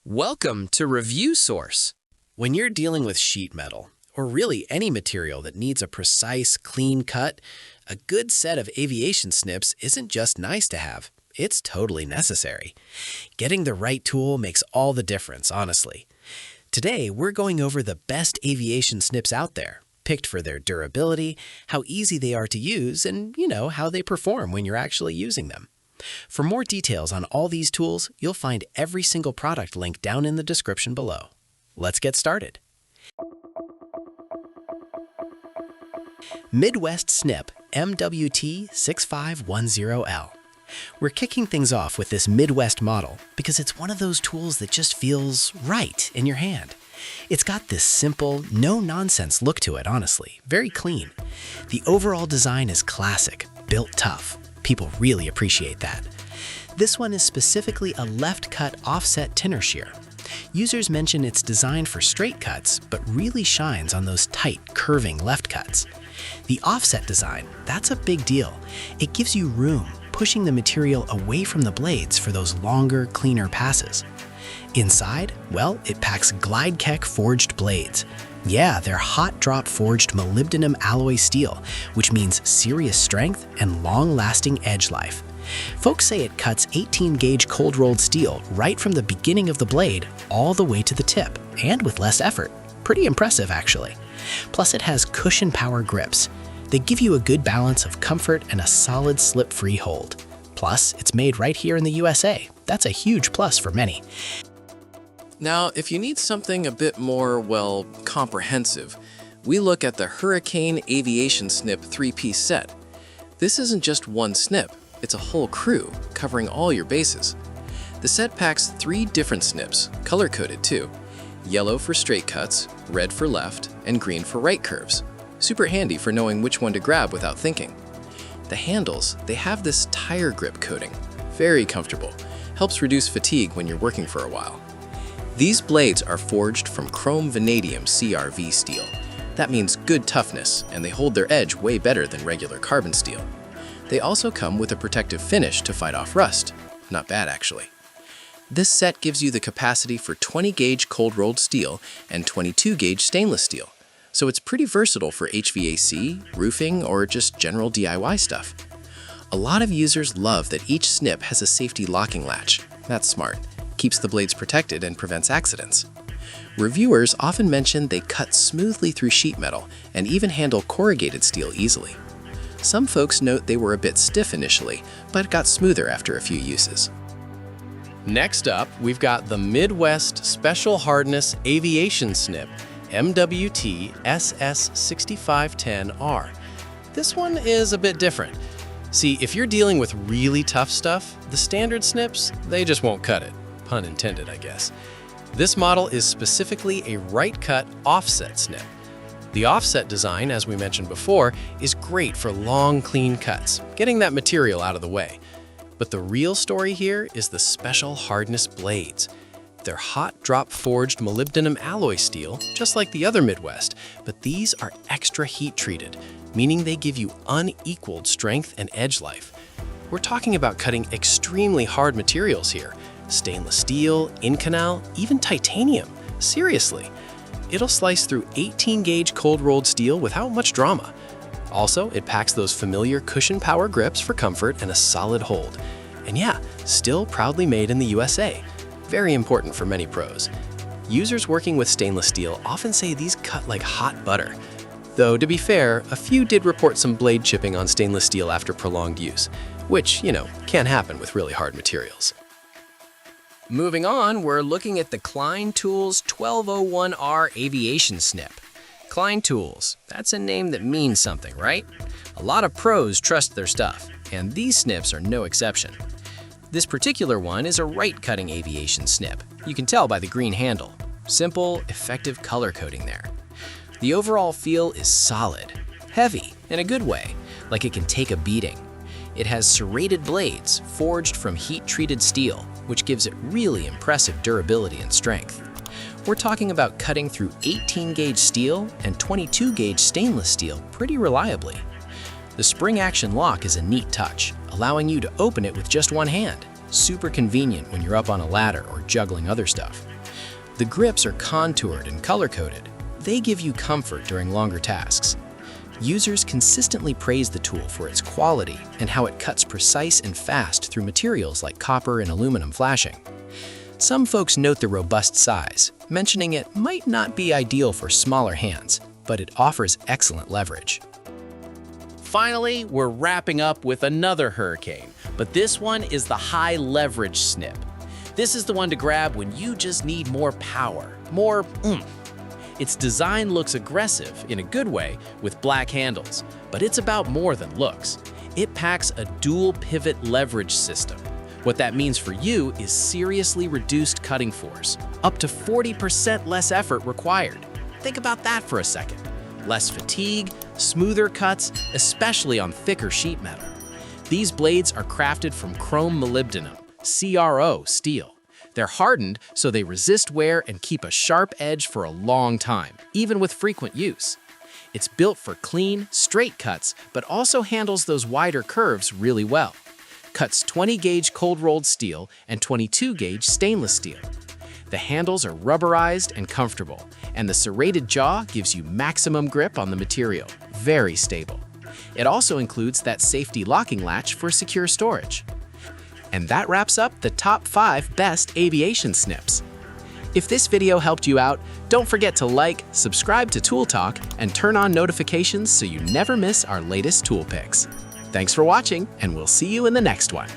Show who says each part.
Speaker 1: Welcome to Review Source. When you're dealing with sheet metal, or really any material that needs a precise, clean cut, a good set of aviation snips isn't just nice to have, it's totally necessary. Getting the right tool makes all the difference, honestly. Today, we're going over the best aviation snips out there, picked for their durability, how easy they are to use, and, how they perform when you're actually using them. For more details on all these tools, you'll find every single product link down in the description below. Let's get started. Midwest Snip MWT-6510L. We're kicking things off with this Midwest model because it's one of those tools that just feels right in your hand. It's got this simple, no-nonsense look to it, honestly. Very clean. The overall design is classic, built tough. People really appreciate that. This one is specifically a left-cut offset tinner shear. Users mention it's designed for straight cuts, but really shines on those tight, curving left cuts. The offset design, that's a big deal. It gives you room, pushing the material away from the blades for those longer, cleaner passes. Inside, well, it packs Glide Keck forged blades. Yeah, they're hot drop forged molybdenum alloy steel, which means serious strength and long-lasting edge life. Folks say it cuts 18-gauge cold-rolled steel right from the beginning of the blade all the way to the tip, and with less effort. Pretty impressive, actually. Plus, it has cushion power grips. They give you a good balance of comfort and a solid slip-free hold. Plus, it's made right here in the USA. That's a huge plus for many.
Speaker 2: Now, if you need something a bit more, comprehensive, we look at the HURRICANE Aviation Snip 3-piece set. This isn't just one snip, it's a whole crew, covering all your bases. The set packs 3 different snips, color-coded too. Yellow for straight cuts, red for left, and green for right curves. Super handy for knowing which one to grab without thinking. The handles, they have this tire grip coating. Very comfortable. Helps reduce fatigue when you're working for a while. These blades are forged from chrome vanadium CRV steel. That means good toughness, and they hold their edge way better than regular carbon steel. They also come with a protective finish to fight off rust. Not bad, actually. This set gives you the capacity for 20-gauge cold-rolled steel and 22-gauge stainless steel, so it's pretty versatile for HVAC, roofing, or just general DIY stuff. A lot of users love that each snip has a safety locking latch. That's smart. Keeps the blades protected and prevents accidents. Reviewers often mention they cut smoothly through sheet metal and even handle corrugated steel easily. Some folks note they were a bit stiff initially, but got smoother after a few uses.
Speaker 1: Next up, we've got the Midwest Special Hardness Aviation Snip MWT-6510L. This one is a bit different. See, if you're dealing with really tough stuff, the standard snips, they just won't cut it. Pun intended, I guess. This model is specifically a right-cut offset snip. The offset design, as we mentioned before, is great for long, clean cuts, getting that material out of the way. But the real story here is the special hardness blades. They're hot drop forged molybdenum alloy steel, just like the other Midwest, but these are extra heat treated, meaning they give you unequaled strength and edge life. We're talking about cutting extremely hard materials here. Stainless steel, Inconel, even titanium. Seriously. It'll slice through 18-gauge cold-rolled steel without much drama. Also, it packs those familiar cushion power grips for comfort and a solid hold. And yeah, still proudly made in the USA. Very important for many pros. Users working with stainless steel often say these cut like hot butter. Though, to be fair, a few did report some blade chipping on stainless steel after prolonged use, which, can happen with really hard materials. Moving on, we're looking at the Klein Tools 1201R Aviation Snip. Klein Tools, that's a name that means something, right? A lot of pros trust their stuff, and these snips are no exception. This particular one is a right-cutting aviation snip. You can tell by the green handle. Simple, effective color coding there. The overall feel is solid, heavy, in a good way, like it can take a beating. It has serrated blades forged from heat-treated steel, which gives it really impressive durability and strength. We're talking about cutting through 18-gauge steel and 22-gauge stainless steel pretty reliably. The spring action lock is a neat touch, allowing you to open it with just one hand. super convenient when you're up on a ladder or juggling other stuff. The grips are contoured and color-coded. They give you comfort during longer tasks. Users consistently praise the tool for its quality and how it cuts precise and fast through materials like copper and aluminum flashing. Some folks note the robust size, mentioning it might not be ideal for smaller hands, but it offers excellent leverage.
Speaker 3: Finally, we're wrapping up with another Hurricane, but this one is the High Leverage Snip. This is the one to grab when you just need more power, more oomph. Its design looks aggressive in a good way with black handles, but it's about more than looks. It packs a dual pivot leverage system. What that means for you is seriously reduced cutting force, up to 40% less effort required. Think about that for a second. Less fatigue, smoother cuts, especially on thicker sheet metal. These blades are crafted from chrome molybdenum, CRO steel. They're hardened so they resist wear and keep a sharp edge for a long time, even with frequent use. It's built for clean, straight cuts, but also handles those wider curves really well. Cuts 20-gauge cold-rolled steel and 22-gauge stainless steel. The handles are rubberized and comfortable, and the serrated jaw gives you maximum grip on the material, very stable. It also includes that safety locking latch for secure storage. And that wraps up the top 5 best aviation snips. If this video helped you out, don't forget to like, subscribe to Tool Talk, and turn on notifications so you never miss our latest tool picks. Thanks for watching, and we'll see you in the next one.